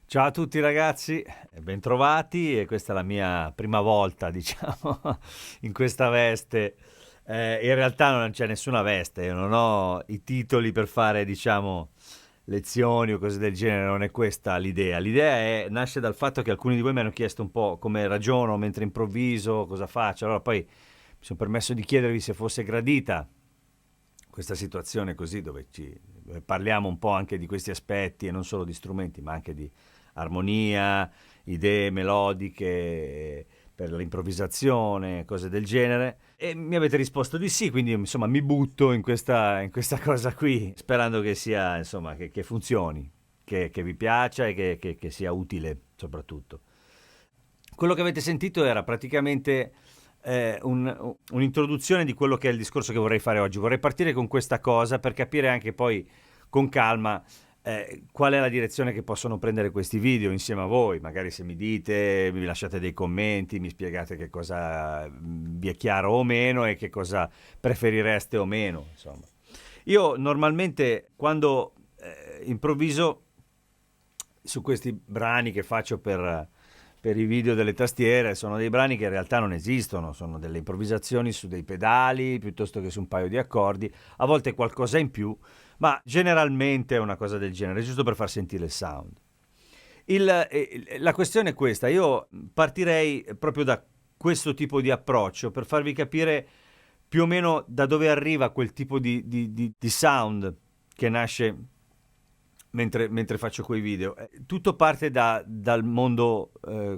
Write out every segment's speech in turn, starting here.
Ciao a tutti ragazzi, e bentrovati, e questa è la mia prima volta, diciamo, in questa veste. In realtà non c'è nessuna veste, io non ho i titoli per fare, diciamo, lezioni o cose del genere, non è questa l'idea. Nasce dal fatto che alcuni di voi mi hanno chiesto un po' come ragiono mentre improvviso, cosa faccio, allora poi mi sono permesso di chiedervi se fosse gradita questa situazione così, dove parliamo un po' anche di questi aspetti e non solo di strumenti, ma anche di armonia, idee melodiche per l'improvvisazione, cose del genere. E mi avete risposto di sì, quindi insomma mi butto in questa cosa qui, sperando che sia, insomma, che funzioni, che vi piaccia e che sia utile soprattutto. Quello che avete sentito era praticamente un'introduzione di quello che è il discorso che vorrei fare oggi. Vorrei partire con questa cosa per capire anche poi con calma qual è la direzione che possono prendere questi video insieme a voi. Magari se mi dite, mi lasciate dei commenti, mi spiegate che cosa vi è chiaro o meno e che cosa preferireste o meno, insomma. Io normalmente quando improvviso su questi brani che faccio per i video delle tastiere, sono dei brani che in realtà non esistono, sono delle improvvisazioni su dei pedali piuttosto che su un paio di accordi, a volte qualcosa in più, ma generalmente è una cosa del genere, giusto per far sentire il sound. La questione è questa, io partirei proprio da questo tipo di approccio per farvi capire più o meno da dove arriva quel tipo di sound che nasce mentre faccio quei video. Tutto parte dal mondo,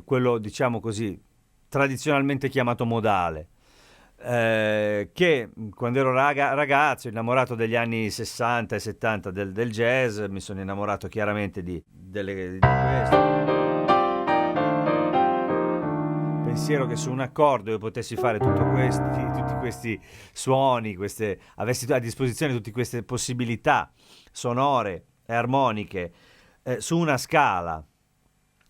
quello diciamo così, tradizionalmente chiamato modale, che quando ero ragazzo, innamorato degli anni 60 e 70 del jazz, mi sono innamorato chiaramente di questo. Pensiero che su un accordo io potessi fare tutti questi suoni, avessi a disposizione tutte queste possibilità sonore e armoniche su una scala,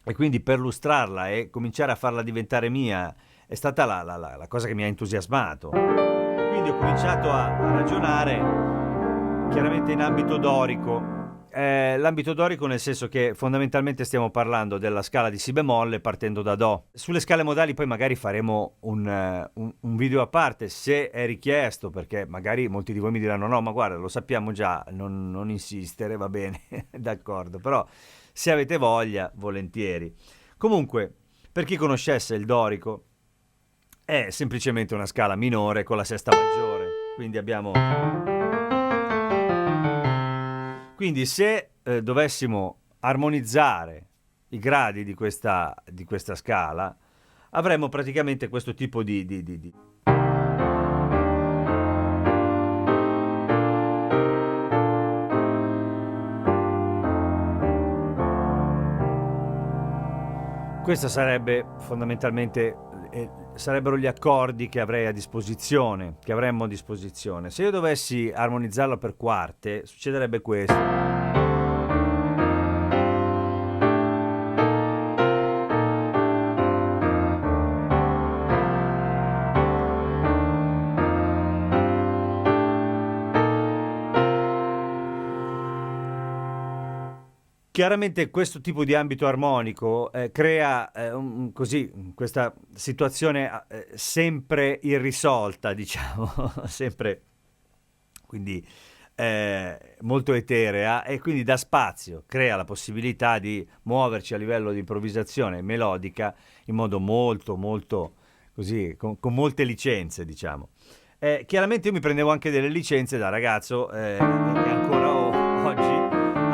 e quindi perlustrarla e cominciare a farla diventare mia è stata la cosa che mi ha entusiasmato. Quindi ho cominciato a ragionare chiaramente in ambito dorico. L'ambito dorico nel senso che fondamentalmente stiamo parlando della scala di Si bemolle partendo da Do. Sulle scale modali poi magari faremo un video a parte se è richiesto, perché magari molti di voi mi diranno no, ma guarda, lo sappiamo già, non insistere, va bene, d'accordo, però se avete voglia, volentieri. Comunque, per chi conoscesse il dorico, è semplicemente una scala minore con la sesta maggiore, quindi abbiamo... Quindi se dovessimo armonizzare i gradi di questa scala, avremmo praticamente questo tipo di... Questo sarebbe fondamentalmente, sarebbero gli accordi che avrei a disposizione, che avremmo a disposizione. Se io dovessi armonizzarlo per quarte, succederebbe questo. Chiaramente questo tipo di ambito armonico crea così questa situazione sempre irrisolta, diciamo, sempre quindi molto eterea, e quindi dà spazio, crea la possibilità di muoverci a livello di improvvisazione melodica in modo molto molto così, con molte licenze, diciamo. Chiaramente io mi prendevo anche delle licenze da ragazzo e ancora oggi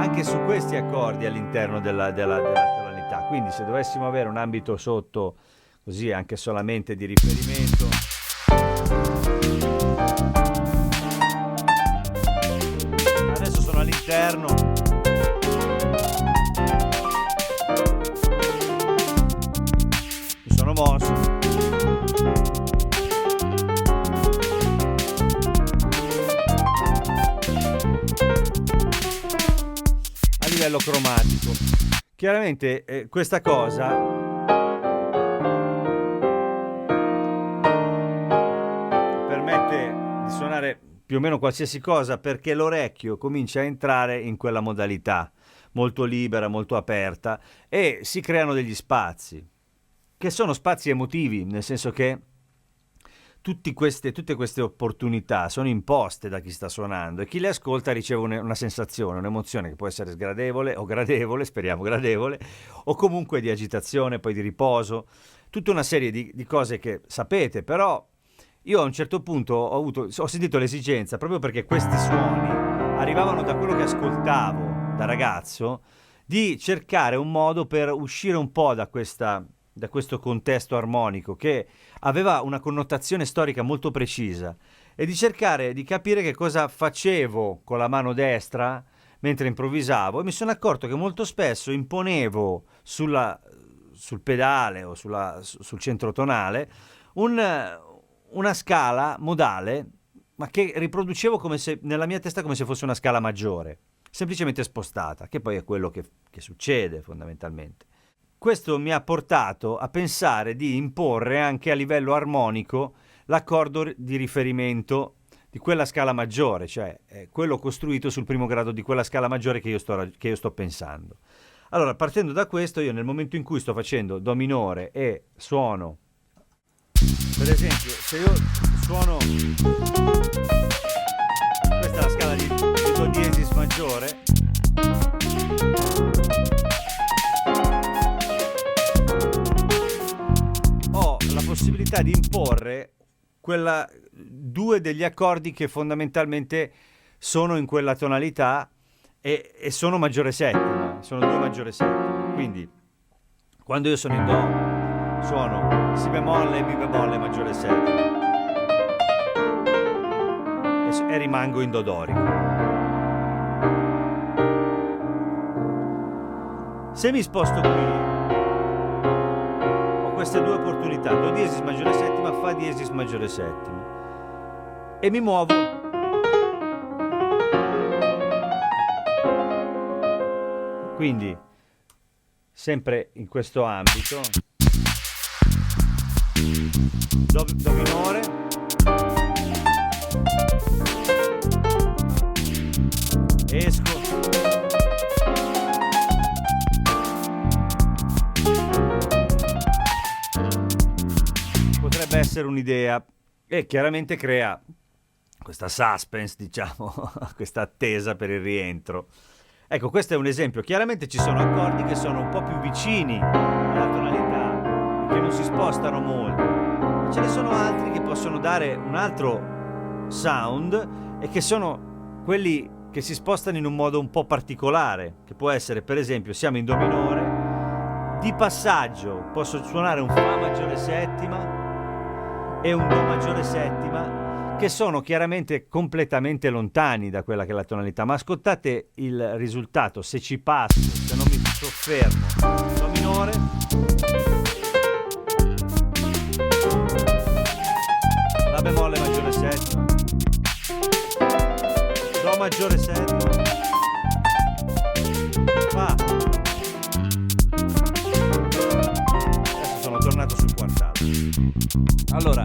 anche su questi accordi all'interno della tonalità. quindi se dovessimo avere un ambito sotto, così anche solamente di riferimento, adesso sono all'interno, mi sono mosso, a livello cromatico. Chiaramente questa cosa permette di suonare più o meno qualsiasi cosa, perché l'orecchio comincia a entrare in quella modalità molto libera, molto aperta, e si creano degli spazi che sono spazi emotivi, nel senso che tutte queste opportunità sono imposte da chi sta suonando, e chi le ascolta riceve una sensazione, un'emozione che può essere sgradevole o gradevole, speriamo gradevole, o comunque di agitazione, poi di riposo, tutta una serie di cose che sapete. Però io a un certo punto ho sentito l'esigenza, proprio perché questi suoni arrivavano da quello che ascoltavo da ragazzo, di cercare un modo per uscire un po' da questo contesto armonico che aveva una connotazione storica molto precisa, e di cercare di capire che cosa facevo con la mano destra mentre improvvisavo, e mi sono accorto che molto spesso imponevo sul pedale o sul centro tonale una scala modale, ma che riproducevo nella mia testa come se fosse una scala maggiore, semplicemente spostata, che poi è quello che succede fondamentalmente. Questo mi ha portato a pensare di imporre anche a livello armonico l'accordo di riferimento di quella scala maggiore, cioè quello costruito sul primo grado di quella scala maggiore che io sto pensando. Allora, partendo da questo, io nel momento in cui sto facendo do minore e suono, per esempio, se io suono, questa è la scala di do diesis maggiore, la possibilità di imporre due degli accordi che fondamentalmente sono in quella tonalità e sono maggiore settima, sono due maggiore settima. Quindi quando io sono in do suono si bemolle e mi bemolle maggiore settima e rimango in do dorico. Se mi sposto qui, queste due opportunità, do diesis maggiore settima, fa diesis maggiore settima, e mi muovo quindi sempre in questo ambito, do minore, esco, essere un'idea, e chiaramente crea questa suspense, diciamo, questa attesa per il rientro. Ecco, questo è un esempio. Chiaramente ci sono accordi che sono un po' più vicini alla tonalità, che non si spostano molto, ma ce ne sono altri che possono dare un altro sound e che sono quelli che si spostano in un modo un po' particolare, che può essere, per esempio, siamo in do minore, di passaggio posso suonare un fa maggiore settima e un do maggiore settima, che sono chiaramente completamente lontani da quella che è la tonalità, ma ascoltate il risultato. Se ci passo, se non mi soffermo, do minore, la bemolle maggiore settima, do maggiore settima, fa. Adesso sono tornato sul quartato. Allora,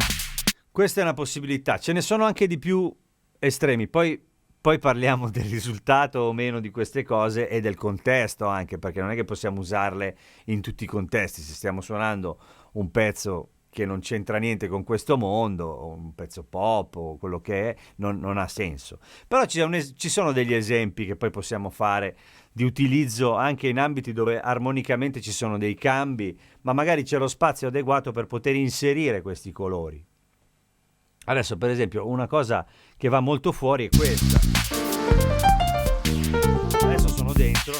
questa è una possibilità, ce ne sono anche di più estremi, poi parliamo del risultato o meno di queste cose e del contesto anche, perché non è che possiamo usarle in tutti i contesti. Se stiamo suonando un pezzo che non c'entra niente con questo mondo, o un pezzo pop o quello che è, non ha senso. Però ci sono degli esempi che poi possiamo fare di utilizzo anche in ambiti dove armonicamente ci sono dei cambi, ma magari c'è lo spazio adeguato per poter inserire questi colori. Adesso, per esempio, una cosa che va molto fuori è questa. Adesso sono dentro.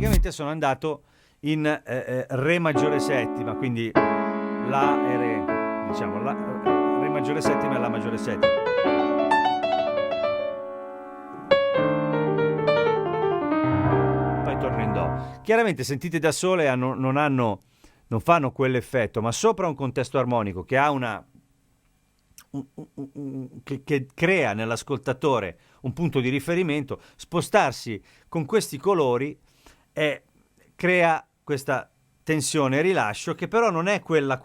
praticamente sono andato in Re maggiore settima, quindi La e Re, diciamo, Re maggiore settima e La maggiore settima. Poi torno in Do. Chiaramente sentite da sole non fanno quell'effetto, ma sopra un contesto armonico che ha che crea nell'ascoltatore un punto di riferimento, spostarsi con questi colori crea questa tensione e rilascio, che però non è quella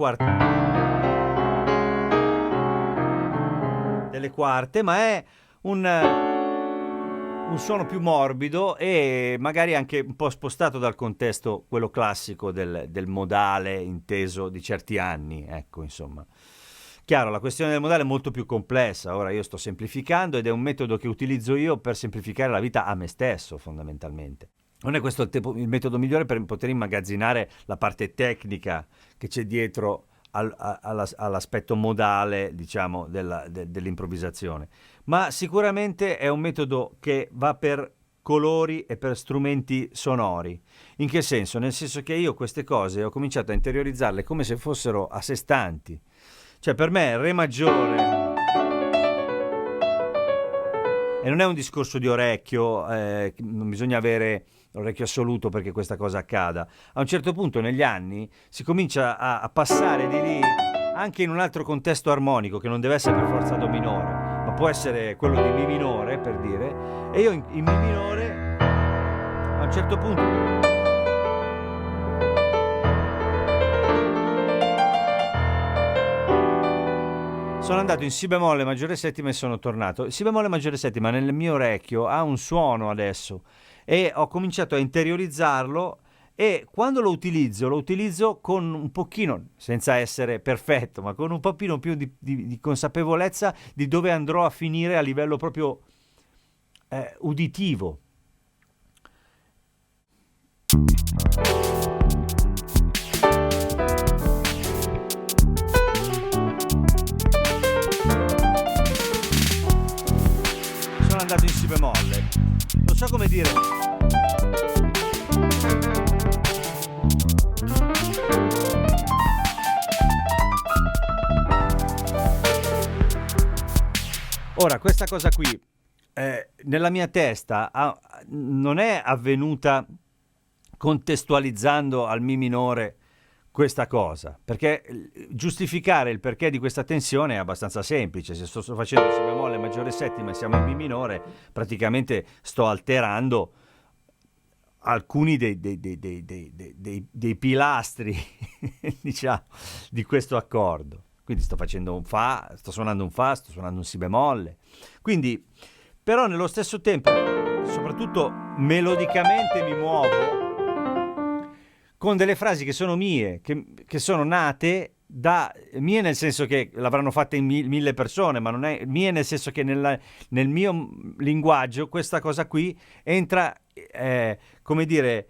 delle quarte, ma è un suono più morbido e magari anche un po' spostato dal contesto, quello classico del modale inteso di certi anni, ecco, insomma. Chiaro, la questione del modale è molto più complessa, ora io sto semplificando ed è un metodo che utilizzo io per semplificare la vita a me stesso, fondamentalmente. Non è questo il metodo migliore per poter immagazzinare la parte tecnica che c'è dietro all'aspetto modale, diciamo, dell'improvvisazione, ma sicuramente è un metodo che va per colori e per strumenti sonori. In che senso? Nel senso che io queste cose ho cominciato a interiorizzarle come se fossero a sé stanti. Cioè, per me Re maggiore, e non è un discorso di orecchio, non bisogna avere l'orecchio assoluto perché questa cosa accada. A un certo punto negli anni si comincia a passare di lì anche in un altro contesto armonico, che non deve essere per forza do minore, ma può essere quello di Mi minore, per dire, e io in Mi minore a un certo punto sono andato in Si bemolle maggiore settima e sono tornato. Il Si bemolle maggiore settima nel mio orecchio ha un suono adesso e ho cominciato a interiorizzarlo, e quando lo utilizzo con un pochino, senza essere perfetto, ma con un pochino più di consapevolezza di dove andrò a finire a livello proprio uditivo. Andato in Si bemolle, non so come dire. Ora, questa cosa qui nella mia testa non è avvenuta contestualizzando al Mi minore questa cosa, perché giustificare il perché di questa tensione è abbastanza semplice. Se sto facendo Si bemolle maggiore settima e siamo in Mi minore, praticamente sto alterando alcuni dei pilastri diciamo di questo accordo. Quindi sto facendo un Fa, sto suonando un Fa, sto suonando un Si bemolle. Quindi, però nello stesso tempo, soprattutto melodicamente, mi muovo con delle frasi che sono mie, che sono nate da mie, nel senso che l'avranno fatta in mille persone, ma non è mie nel senso che nel mio linguaggio questa cosa qui entra, come dire,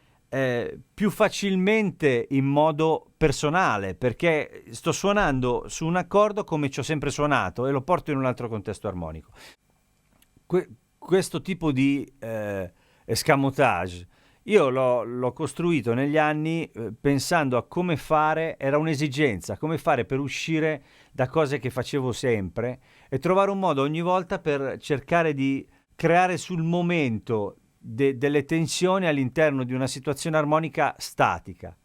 più facilmente in modo personale, perché sto suonando su un accordo come ci ho sempre suonato e lo porto in un altro contesto armonico. Questo tipo di escamotage io l'ho costruito negli anni pensando a come fare, era un'esigenza, come fare per uscire da cose che facevo sempre e trovare un modo ogni volta per cercare di creare sul momento delle tensioni all'interno di una situazione armonica statica.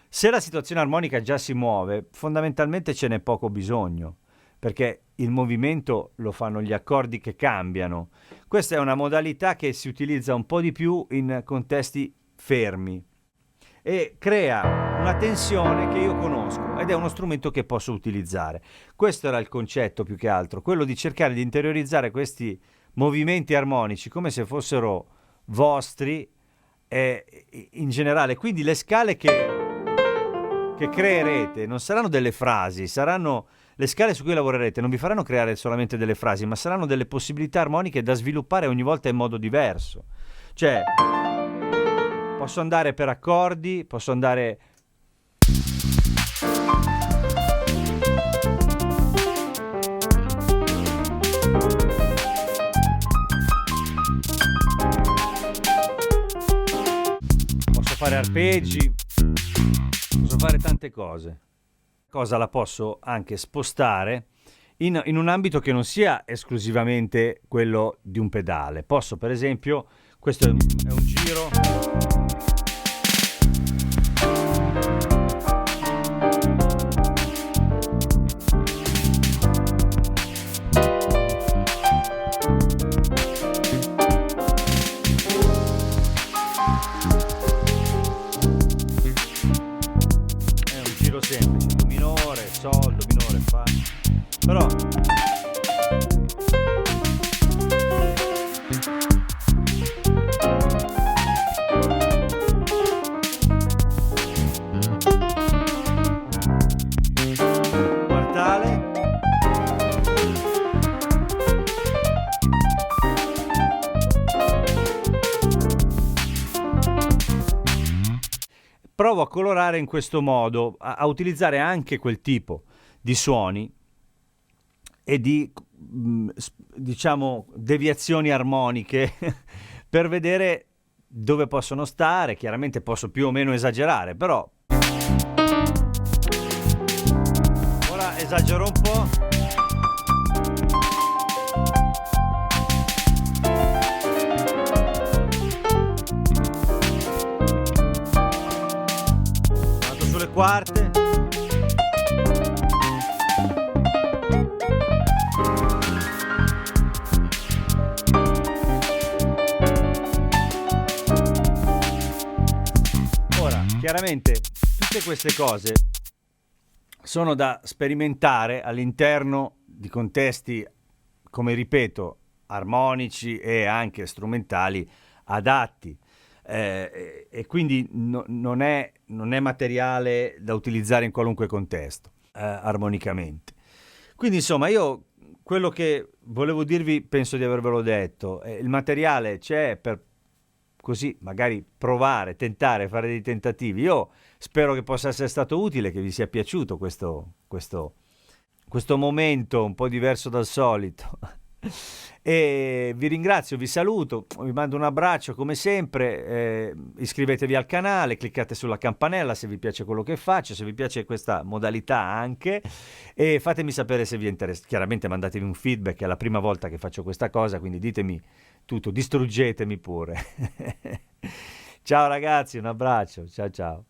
Se la situazione armonica già si muove, fondamentalmente ce n'è poco bisogno, perché il movimento lo fanno gli accordi che cambiano. Questa è una modalità che si utilizza un po' di più in contesti fermi e crea una tensione che io conosco ed è uno strumento che posso utilizzare. Questo era il concetto più che altro, quello di cercare di interiorizzare questi movimenti armonici come se fossero vostri in generale. Quindi le scale che creerete non saranno delle frasi, saranno le scale su cui lavorerete, non vi faranno creare solamente delle frasi, ma saranno delle possibilità armoniche da sviluppare ogni volta in modo diverso. Cioè, posso andare per accordi, posso andare fare arpeggi, posso fare tante cose. Cosa la posso anche spostare in un ambito che non sia esclusivamente quello di un pedale. Posso, per esempio, questo è un giro. È un giro semplice, do minore, sol, do minore, fa. Però quartale, provo a colorare in questo modo, a utilizzare anche quel tipo di suoni e di diciamo deviazioni armoniche per vedere dove possono stare. Chiaramente posso più o meno esagerare, però ora esagero un po'. Vado sulle quarte. Chiaramente tutte queste cose sono da sperimentare all'interno di contesti, come ripeto, armonici e anche strumentali adatti, e quindi non è materiale da utilizzare in qualunque contesto, armonicamente. Quindi insomma io quello che volevo dirvi penso di avervelo detto. Il materiale c'è per così magari provare, tentare, fare dei tentativi. Io spero che possa essere stato utile, che vi sia piaciuto questo momento un po' diverso dal solito. E vi ringrazio, vi saluto, vi mando un abbraccio come sempre. Iscrivetevi al canale, cliccate sulla campanella se vi piace quello che faccio, se vi piace questa modalità anche, e fatemi sapere se vi interessa. Chiaramente mandatemi un feedback, è la prima volta che faccio questa cosa, quindi ditemi tutto, distruggetemi pure. Ciao ragazzi, un abbraccio, ciao ciao.